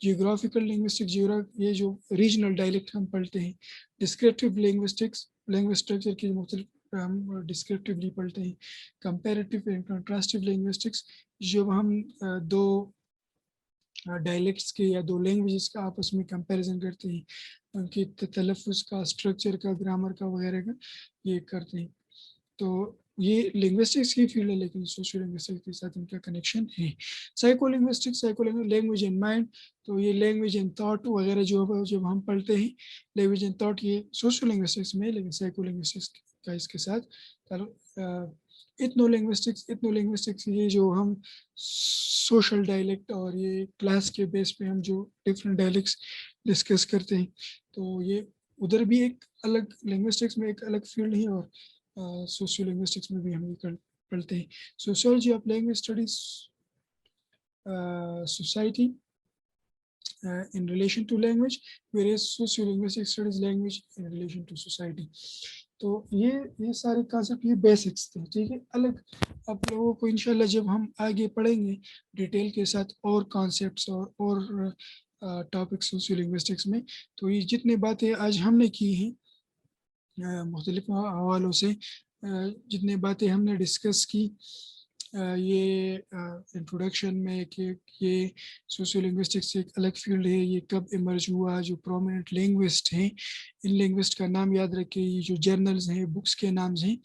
جیوگرافیکل لنگوسٹکس یہ جو ریجنل ڈائلیکٹ ہم پڑھتے ہیں. ڈسکرپٹیو لنگوسٹکس لینگویج اسٹرکچر کی مختلف ہم ڈسکرپٹیولی پڑھتے ہیں. کمپیریٹیو اینڈ کنٹراسٹیو لنگوسٹکس جب ہم دو ڈائلیکٹس کے یا دو لینگویجز کا آپس میں کمپیریزن کرتے ہیں ان کی تلفظ کا اسٹرکچر کا گرامر کا وغیرہ کا یہ کرتے ہیں. تو یہ لنگوسٹکس کی فیلڈ ہے لیکن سوشیو لنگوسٹکس کے ساتھ ان کا کنیکشن ہے. Psycho linguistics language and mind. تو یہ لینگویج اینڈ تھاٹ وغیرہ جب ہم پڑھتے ہیں لینگویج اینڈ تھاٹ یہ سوشیو لنگوسٹکس میں لیکن سائیکو لنگوسٹکس کا اس کے ساتھ ایتھنو لنگوسٹکس یہ جو ہم سوشل ڈائلیکٹ اور یہ کلاس کے بیس پہ ہم جو ڈفرینٹ ڈائلیکٹس ڈسکس کرتے ہیں تو یہ ادھر بھی ایک الگ لنگوسٹکس میں ایک الگ فیلڈ ہے اور سوشیو لنگوسٹکس میں بھی ہم یہ پڑھتے ہیں. Sociology of language studies society in relation to language, whereas sociolinguistics studies language in relation to society. تو یہ سارے کانسیپٹ یہ بیسکس تھے ٹھیک ہے الگ. آپ لوگوں کو انشاءاللہ جب ہم آگے پڑھیں گے ڈیٹیل کے ساتھ اور کانسیپٹس اور ٹاپک سوشیو لنگوسٹکس میں تو یہ جتنی باتیں آج ہم نے کی ہیں مختلف حوالوں سے جتنی باتیں ہم نے ڈسکس کی یہ انٹروڈکشن میں کہ یہ سوشیو لنگوسٹکس ایک الگ فیلڈ ہے. یہ کب ایمرج ہوا جو پرومیننٹ لنگوسٹ ہیں ان لنگوسٹ کا نام یاد رکھے. یہ جو جرنلز ہیں بکس کے نامز ہیں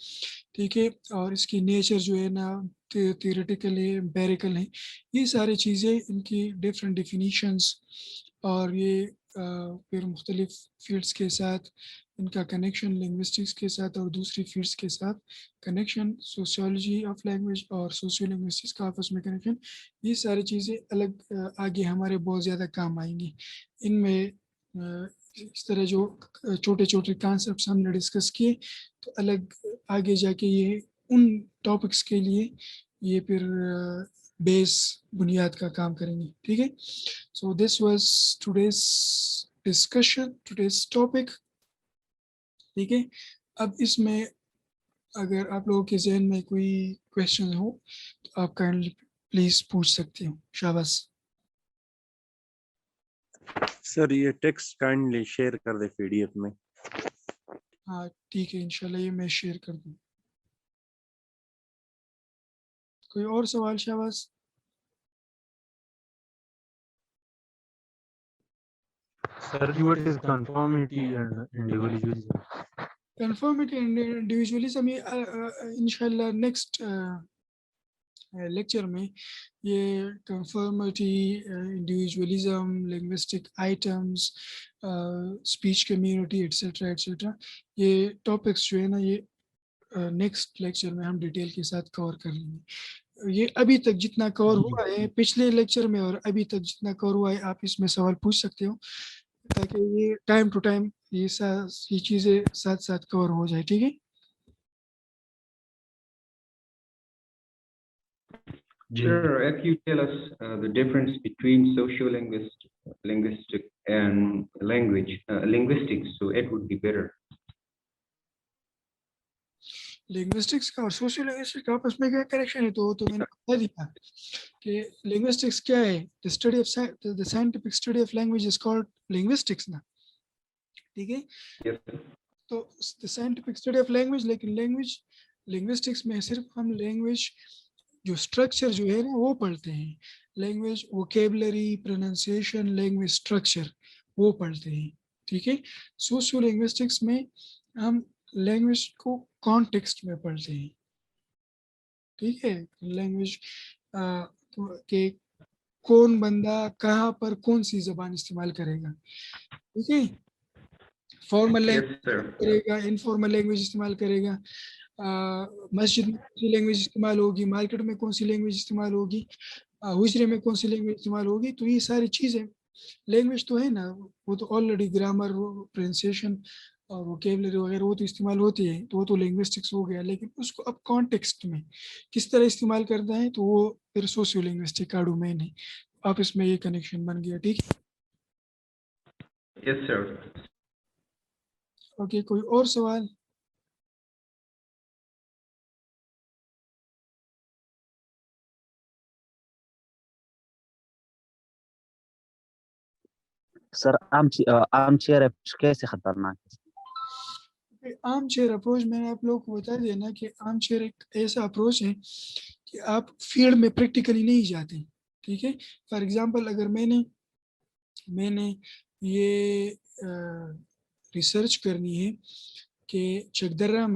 ٹھیک ہے اور اس کی نیچر جو ہے نا تھیوریٹیکل ہے امپیریکل ہے. یہ ساری چیزیں ان کی ڈفرینٹ ڈیفینیشنز اور یہ پھر مختلف فیلڈس کے ساتھ ان کا کنیکشن لنگوسٹکس کے ساتھ اور دوسری فیلڈس کے ساتھ کنیکشن سوشیولوجی آف لینگویج اور سوشیو لنگوسٹکس کا آپس میں کنیکشن یہ ساری چیزیں الگ آگے ہمارے بہت زیادہ کام آئیں گی. ان میں اس طرح جو چھوٹے چھوٹے کانسیپٹس ہم نے ڈسکس کیے تو الگ آگے جا کے یہ ان ٹاپکس کے لیے یہ پھر بیس بنیاد کا کام کریں گے ٹھیک ہے. So this was today's discussion today's topic ٹھیک ہے. اب اس میں اگر آپ لوگوں کے ذہن میں کوئی کویشچن ہو تو آپ کائنڈلی پلیز پوچھ سکتے ہو. شاباش. سر یہ ٹیکسٹ کائنڈلی شیئر کر دے پی ڈی ایف میں. ہاں ٹھیک ہے انشاءاللہ یہ میں شیئر کر دوں. کوئی اور سوال شاباش؟ Sir, what is conformity and individualism? Conformity and individualism یہ انشاءاللہ نیکسٹ لیکچر میں یہ conformity individualism linguistic items speech community et cetera یہ ٹاپکس جو ہے نا یہ نیکسٹ لیکچر میں ہم ڈیٹیل کے ساتھ کور کر لیں گے. یہ ابھی تک جتنا کور ہوا ہے پچھلے لیکچر میں اور ابھی تک جتنا کور ہوا ہے آپ اس میں سوال پوچھ سکتے ہو تاکہ یہ ٹائم ٹو ٹائم یہ چیزیں ساتھ ساتھ کور ہو جائے ٹھیک ہے. Sure, if you tell us the difference between sociolinguistic and linguistics, so it would be better. Linguistics کا اور سوشل لنگوسٹک کا آپس میں کیا کنیکشن ہے؟ تو میں نے بتا دیا کہ لنگوسٹکس کیا ہے. the study of the scientific study of language is called linguistics نا. ٹھیک ہے. Yes, sir. تو the scientific study of language, لیکن لنگوسٹکس میں صرف ہم لینگویج جو اسٹرکچر جو ہے نا وہ پڑھتے ہیں. Language vocabulary, pronunciation, language structure وہ پڑھتے ہیں. ٹھیک ہے. سوشیو لنگوسٹکس میں ہم لینگویج کو کانٹیکسٹ میں پڑھتے ہیں. ٹھیک ہے. لینگویج کہ کون بندہ کہاں پر کون سی زبان استعمال کرے گا. ٹھیک ہے. Formal Yes, language sir. کرے گا، انفارمل لینگویج استعمال کرے گا، مسجد میں کون سی لینگویج استعمال ہوگی، مارکیٹ میں کون سی لینگویج استعمال ہوگی، حجرے میں کون سی لینگویج استعمال ہوگی. تو یہ ساری چیزیں لینگویج تو ہے نا، وہ تو آلریڈی گرامر، پروننسیشن اور ووکیبلری وغیرہ وہ تو استعمال ہوتی ہے، تو وہ تو لنگوسٹکس ہو گیا. لیکن اس کو اب کانٹیکسٹ میں کس طرح استعمال کرتا ہے تو وہ پھر سوشیو لنگوسٹک کا ڈومین ہے. آپ اس میں یہ کنیکشن بن گیا. ٹھیک ہے. Yes, sir. اوکے. کوئی اور سوال؟ سر آرم چیئر کیسے خطرناک ہے؟ آرم چیئر اپروچ میں نے آپ لوگوں کو بتا دیا نا کہ آرم چیئر ایک ایسا اپروچ ہے کہ آپ فیلڈ میں پریکٹیکلی نہیں جاتے. ٹھیک ہے. فار ایگزامپل اگر میں نے یہ ریسرچ کرنی ہے کہ چکدرہ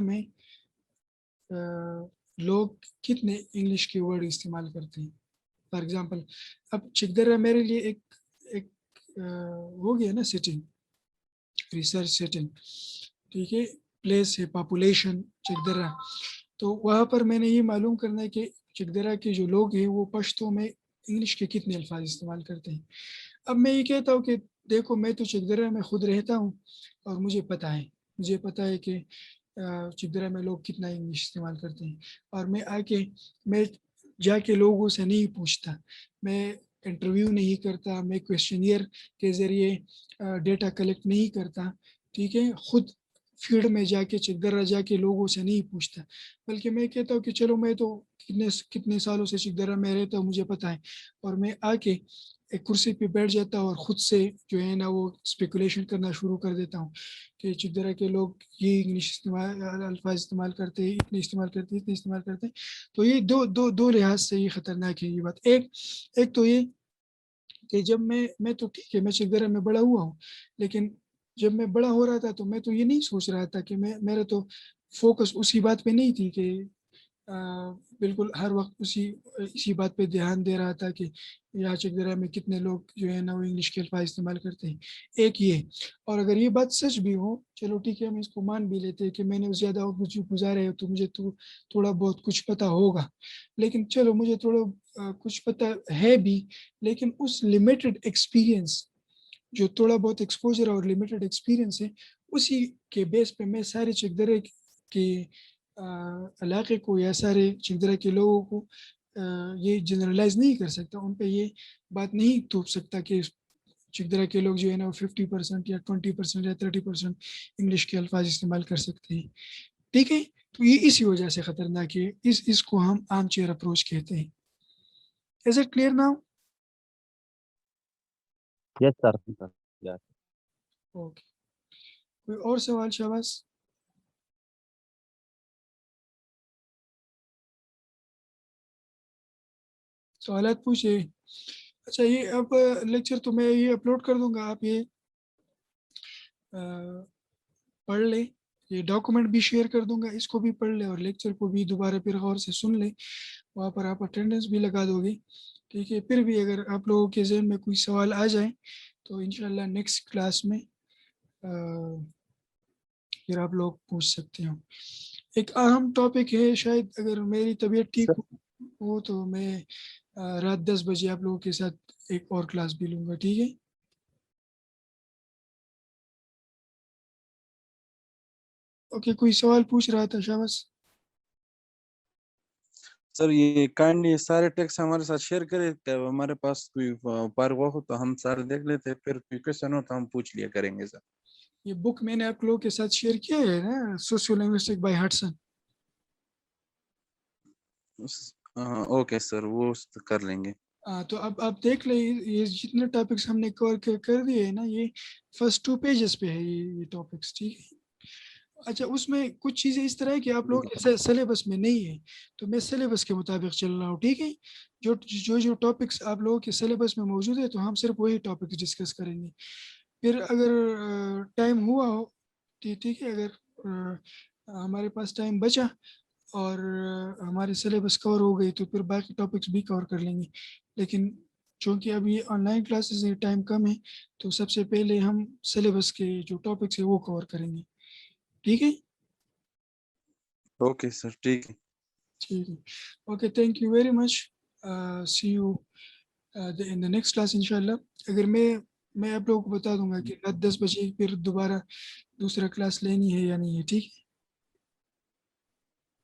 میں لوگ کتنے انگلش کے ورڈ استعمال کرتے ہیں. فار ایگزامپل اب چکدرہ میرے لیے ایک ہو گیا نا سیٹنگ، ریسرچ سیٹنگ. ٹھیک ہے. پلیس ہے، پاپولیشن چکدرہ. تو وہاں پر میں نے یہ معلوم کرنا ہے کہ چکدرہ کے جو لوگ ہیں وہ پشتو میں انگلش کے کتنے الفاظ استعمال کرتے ہیں. اب میں یہ کہتا ہوں کہ دیکھو میں تو چکدرہ میں خود رہتا ہوں اور مجھے پتہ ہے کہ چکدرہ میں لوگ کتنا انگلش استعمال کرتے ہیں. اور میں جا کے لوگوں سے نہیں پوچھتا، میں انٹرویو نہیں کرتا، میں کویسچنئر کے ذریعے ڈیٹا کلیکٹ نہیں کرتا. ٹھیک ہے. خود فیلڈ میں جا کے چکدرہ جا کے لوگوں سے نہیں پوچھتا، بلکہ میں کہتا ہوں کہ چلو میں تو کتنے سالوں سے چکدرہ میں رہتا ہوں، مجھے پتہ ہے. اور میں آ کے ایک کرسی پہ بیٹھ جاتا ہوں اور خود سے جو ہے نا وہ اسپیکولیشن کرنا شروع کر دیتا ہوں کہ چکدرہ کے لوگ یہ انگلش الفاظ استعمال کرتے ہیں، اتنے استعمال کرتے ہیں. تو یہ دو لحاظ سے یہ خطرناک ہے یہ بات. ایک تو یہ کہ جب میں تو ٹھیک ہے میں چکدرہ میں بڑا ہوا ہوں، لیکن جب میں بڑا ہو رہا تھا تو میں تو یہ نہیں سوچ رہا تھا کہ میرا تو فوکس اسی بات پہ نہیں تھی کہ بالکل ہر وقت اسی بات پہ دھیان دے رہا تھا کہ یہاں چکدرہ میں کتنے لوگ جو ہے نا وہ انگلش کے الفاظ استعمال کرتے ہیں. ایک یہ. اور اگر یہ بات سچ بھی ہو، چلو ٹھیک ہے ہم اس کو مان بھی لیتے ہیں کہ میں نے زیادہ کچھ گزارے ہو تو مجھے تو تھوڑا بہت کچھ پتہ ہوگا. لیکن چلو مجھے تھوڑا کچھ پتہ ہے بھی، لیکن اس لمیٹڈ ایکسپیرینس جو تھوڑا بہت ایکسپوجر اور لمیٹڈ ایکسپیرینس ہے، اسی کے بیس پہ میں سارے چکدرے کے علاقے کو یا سارے چکدرے کے لوگوں کو یہ جنرلائز نہیں کر سکتا، ان پہ یہ بات نہیں تھوپ سکتا کہ چکدرہ کے لوگ جو ہے نا 50% یا 20% یا 30% انگلش کے الفاظ استعمال کر سکتے ہیں. ٹھیک ہے. تو یہ اسی وجہ سے خطرناک ہے. اس کو ہم آرم چیئر اپروچ کہتے ہیں. Is it clear now? Yes sir. Okay. کوئی اور سوال شہباز؟ سوالات پوچھے. اچھا یہ اب لیکچر تو میں یہ اپلوڈ کر دوں گا، آپ یہ پڑھ لیں. یہ ڈاکومنٹ بھی شیئر کر دوں گا، اس کو بھی پڑھ لیں اور لیکچر کو بھی دوبارہ پھر غور سے سن لیں. وہاں پر آپ اٹینڈنس بھی لگا دو گے. ٹھیک ہے. پھر بھی اگر آپ لوگوں کے ذہن میں کوئی سوال آ جائیں تو انشاءاللہ نیکسٹ کلاس میں پھر آپ لوگ پوچھ سکتے ہو. ایک اہم ٹاپک ہے، شاید اگر میری طبیعت ٹھیک ہو تو میں رات 10 بجے آپ لوگوں کے ساتھ ایک اور کلاس بھی لوں گا. ٹھیک ہے. اوکے. کوئی سوال پوچھ رہا تھا شاباش؟ سر یہ کائنڈلی سارے ٹیکسٹ ہمارے ساتھ شیئر کرے کہ ہمارے پاس کوئی پارک ہو تو ہم سارے دیکھ لیتے، پھر کوئی کوشچن ہو تو ہم پوچھ لیا کریں گے سر. یہ بک میں نے آپ لوگوں کے ساتھ شیئر کیا ہے نا، socio linguistic by Hudson. Okay sir, وہ کر لیں گے. تو اب آپ دیکھ لیں، یہ جتنے ٹاپکس ہم نے کر دیے ہیں نا، یہ فرسٹ 2 پیجز پہ ہے یہ ٹاپکس، ٹھیک ہے. اچھا، اس میں کچھ چیزیں اس طرح ہے کہ آپ لوگوں کے سلیبس میں نہیں ہے، تو میں سلیبس کے مطابق چل رہا ہوں، ٹھیک ہے. جو ٹاپکس آپ لوگوں کے سلیبس میں موجود ہے تو ہم صرف وہی ٹاپکس ڈسکس کریں گے. پھر اگر ٹائم ہوا ہو، ٹھیک ہے، اگر ہمارے پاس ٹائم بچا اور ہمارے سلیبس کور ہو گئی تو پھر باقی ٹاپکس بھی کور کر لیں گے. لیکن چونکہ اب یہ آن لائن کلاسز ہے، ٹائم کم ہے، تو سب سے پہلے ہم سلیبس کے جو ٹاپکس ہیں وہ کور کریں گے، ٹھیک ہے. اوکے سر، ٹھیک ہے. ٹھیک ہے، okay, thank you very much. See you in the next class انشاءاللہ. اگر میں آپ لوگوں کو بتا دوں گا کہ رات 10 بجے پھر دوبارہ دوسرا کلاس لینی ہے یا نہیں ہے، ٹھیک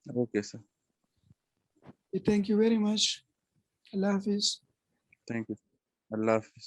اوکے سر، ہے. Thank you very much. اللہ حافظ. Thank you. اللہ حافظ.